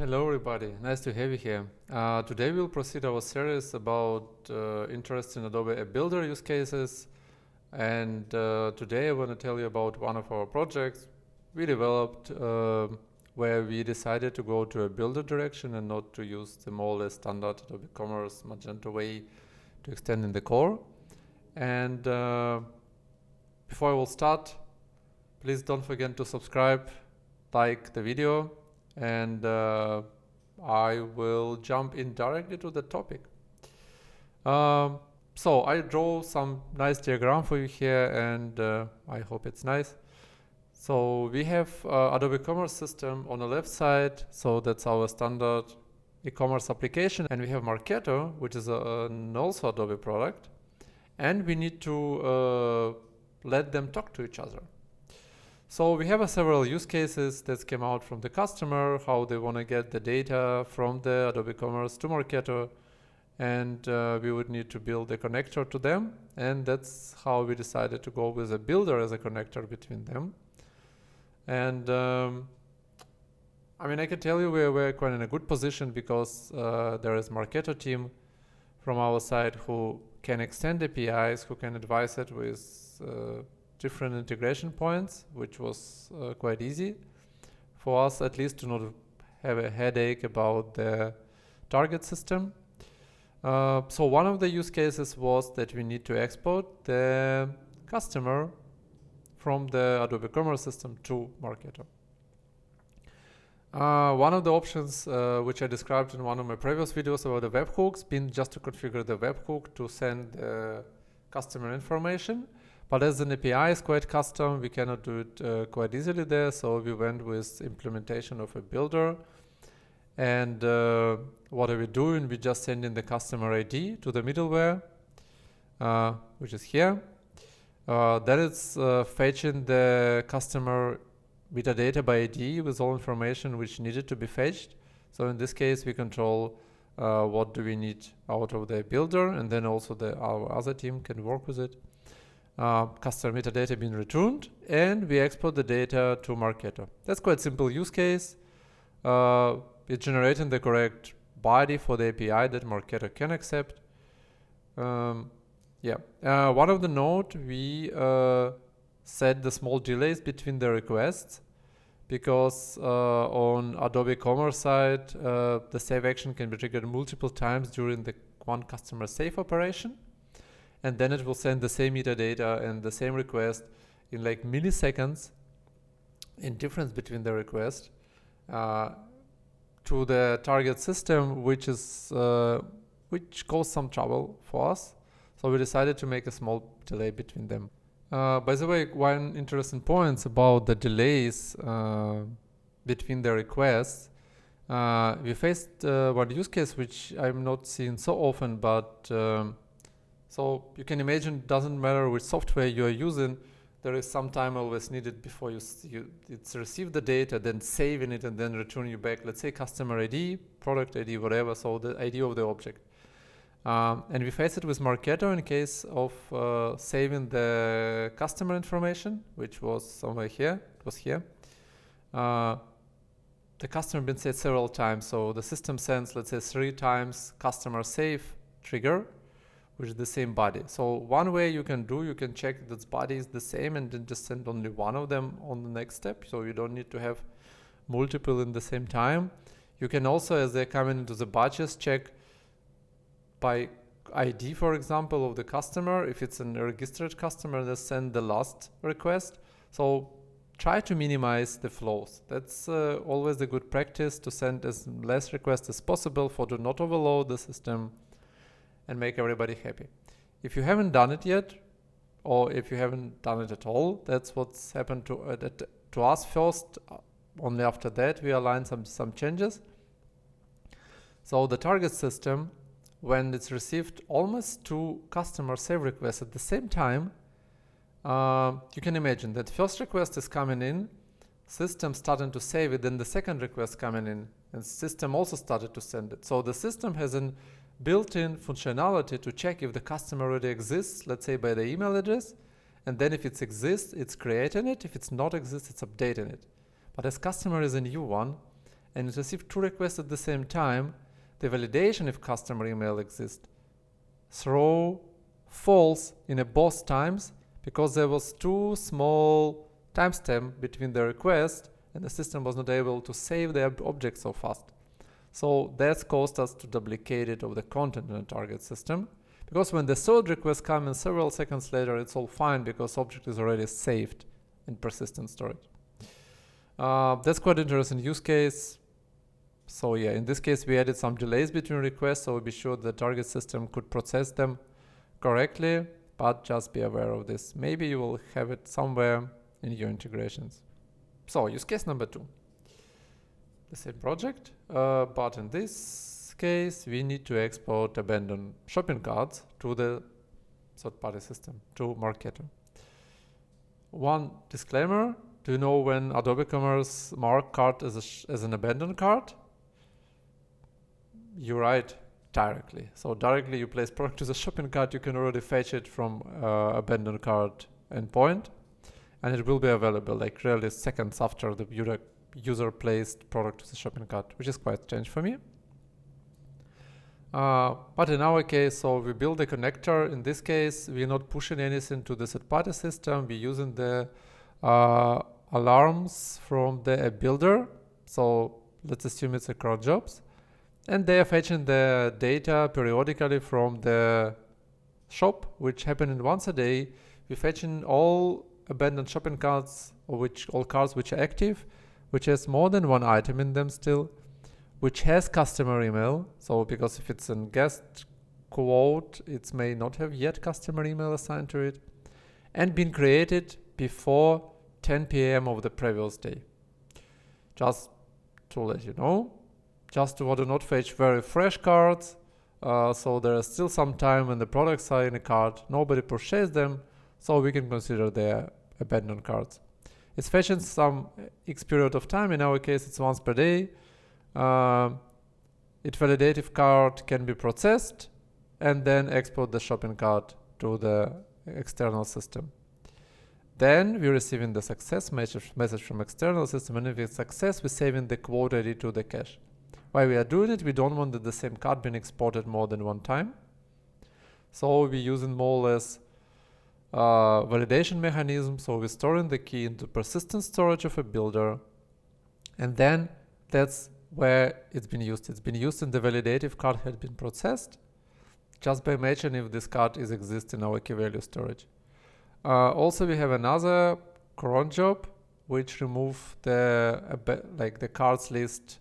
Hello everybody, nice to have you here. Today we'll proceed our series about interesting Adobe App Builder use cases, and today I want to tell you about one of our projects we developed where we decided to go to a builder direction and not to use the more or less standard Adobe Commerce Magento way to extend in the core. And before I will start, please don't forget to subscribe, like the video, and I will jump in directly to the topic. So I draw some nice diagram for you here, and I hope it's nice. So we have Adobe Commerce system on the left side, so that's our standard e-commerce application, and we have Marketo, which is an also Adobe product, and we need to let them talk to each other. So we have several use cases that came out from the customer, how they want to get the data from the Adobe Commerce to Marketo, and we would need to build a connector to them, and that's how we decided to go with a builder as a connector between them. And I mean, I can tell you we're quite in a good position because there is Marketo team from our side who can extend APIs, who can advise it with different integration points, which was quite easy for us, at least to not have a headache about the target system. So one of the use cases was that we need to export the customer from the Adobe Commerce system to Marketo. One of the options which I described in one of my previous videos about the webhooks been just to configure the webhook to send customer information. But as an API is quite custom, we cannot do it quite easily there, so we went with implementation of a builder. And what are we doing? We just send in the customer ID to the middleware, which is here. Then it's fetching the customer metadata by ID with all information which needed to be fetched. So in this case, we control what do we need out of the builder, and then also our other team can work with it. Customer metadata being returned, and we export the data to Marketo. That's quite simple use case. We're generating the correct body for the API that Marketo can accept. One of the note, we set the small delays between the requests because on Adobe Commerce side, the save action can be triggered multiple times during the one customer save operation. And then it will send the same metadata and the same request in like milliseconds in difference between the request to the target system, which caused some trouble for us. So we decided to make a small delay between them. By the way, one interesting point about the delays between the requests. We faced one use case which I'm not seeing so often, but so you can imagine it doesn't matter which software you are using, there is some time always needed before it's receive the data, then saving it and then return you back, let's say customer ID, product ID, whatever, so the ID of the object. And we face it with Marketo in case of saving the customer information, which was somewhere here, it was here. The customer been saved several times, so the system sends, let's say 3 times customer save trigger, which is the same body. So one way you can check that body is the same and then just send only one of them on the next step. So you don't need to have multiple in the same time. You can also, as they're coming into the batches, check by ID, for example, of the customer. If it's a registered customer, then send the last request. So try to minimize the flows. That's always a good practice to send as less requests as possible for to not overload the system and make everybody happy. If you haven't done it yet, or if you haven't done it at all, that's what's happened to us first. Only after that we align some changes. So the target system, when it's received almost 2 customer save requests at the same time, you can imagine that first request is coming in, system starting to save it, then the second request coming in, and system also started to send it. So the system has an built-in functionality to check if the customer already exists, let's say by the email address, and then if it exists, it's creating it. If it's not exists, it's updating it. But as customer is a new one, and it received 2 requests at the same time, the validation if customer email exists throw false in both times because there was 2 small timestamp between the request and the system was not able to save the object so fast. So that's caused us to duplicate it of the content in the target system, because when the third request comes in several seconds later, it's all fine because object is already saved in persistent storage. That's quite interesting use case. So yeah, in this case, we added some delays between requests, so we'll be sure the target system could process them correctly, but just be aware of this. Maybe you will have it somewhere in your integrations. So use case number 2. The same project, but in this case, we need to export abandoned shopping carts to the third-party system, to Marketo. One disclaimer, do you know when Adobe Commerce mark cart as an abandoned cart? You write directly. So directly you place product to the shopping cart, you can already fetch it from abandoned cart endpoint, and it will be available like really seconds after the user placed product to the shopping cart, which is quite strange for me. But in our case, so we build a connector. In this case, we're not pushing anything to the third-party system. We're using the alarms from the App Builder. So let's assume it's a cron jobs. And they are fetching the data periodically from the shop, which happens once a day. We're fetching all abandoned shopping carts, or all carts which are active, which has more than 1 item in them still, which has customer email. So because if it's a guest quote, it may not have yet customer email assigned to it, and been created before 10 p.m. of the previous day. Just to let you know, just to do not fetch very fresh cards, so there is still some time when the products are in a cart, nobody purchased them, so we can consider they abandoned cards. It's fetching some X period of time. In our case, it's once per day. It validates if cart can be processed and then export the shopping cart to the external system. Then we're receiving the success message from external system, and if it's success, we're saving the quote ID to the cache. Why we are doing it? We don't want that the same cart being exported more than 1 time. So we're using more or less validation mechanism. So we're storing the key into persistent storage of a builder, and then that's where it's been used. It's been used in the validate if cart had been processed, just by matching if this cart exists in our key value storage. Also, we have another cron job which remove the cards list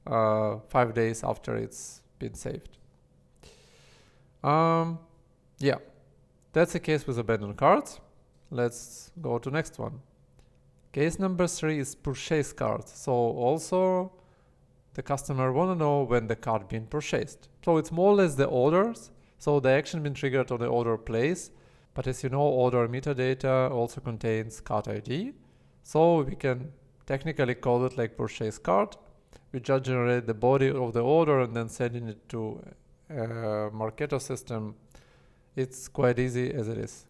5 days after it's been saved. Yeah, that's the case with abandoned cards. Let's go to next one. Case number 3 is purchase cards. So also the customer want to know when the card been purchased. So it's more or less the orders. So the action been triggered on the order place. But as you know, order metadata also contains cart ID. So we can technically call it like purchase cart. We just generate the body of the order and then sending it to Marketo system. It's quite easy as it is.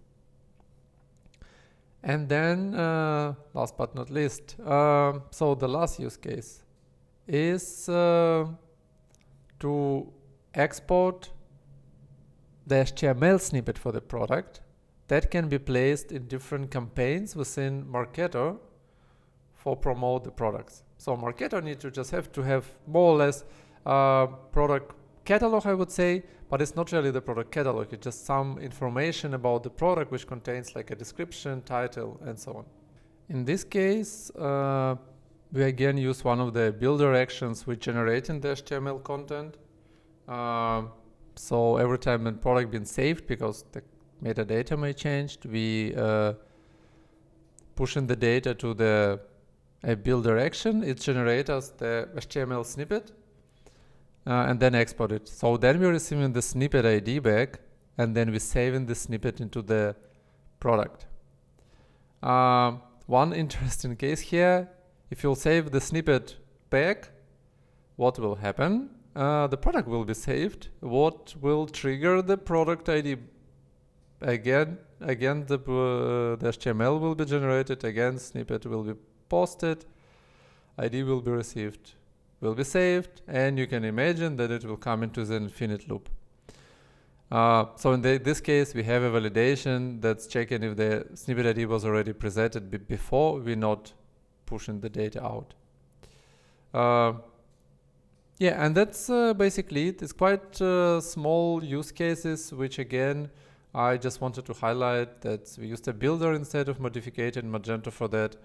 And then last but not least, so the last use case is to export the HTML snippet for the product that can be placed in different campaigns within Marketo for promote the products. So Marketo needs to just have more or less product catalog, I would say, but it's not really the product catalog. It's just some information about the product which contains like a description, title, and so on. In this case, we again use one of the builder actions which generate in the HTML content. So every time a product been saved, because the metadata may change, we pushing the data to the builder action. It generates us the HTML snippet and then export it. So then we're receiving the snippet ID back, and then we're saving the snippet into the product. One interesting case here, if you'll save the snippet back, what will happen? The product will be saved. What will trigger the product ID? Again, the HTML will be generated. Again, snippet will be posted. ID will be received. will be saved, and you can imagine that it will come into the infinite loop. So in this case, we have a validation that's checking if the snippet ID was already presented before we're not pushing the data out. Yeah, and that's basically it. It's quite small use cases, which again, I just wanted to highlight that we used a builder instead of modificated Magento for that.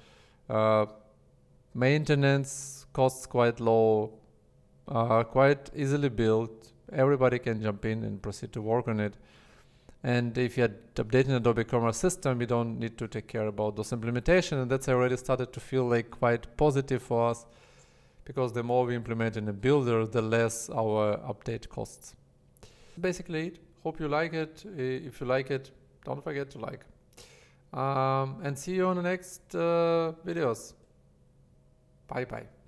Maintenance costs quite low, quite easily built. Everybody can jump in and proceed to work on it. And if you're updating Adobe Commerce system, you don't need to take care about those implementation. And that's already started to feel like quite positive for us, because the more we implement in a builder, the less our update costs. Basically it. Hope you like it. If you like it, don't forget to like. And see you on the next videos. Bye bye.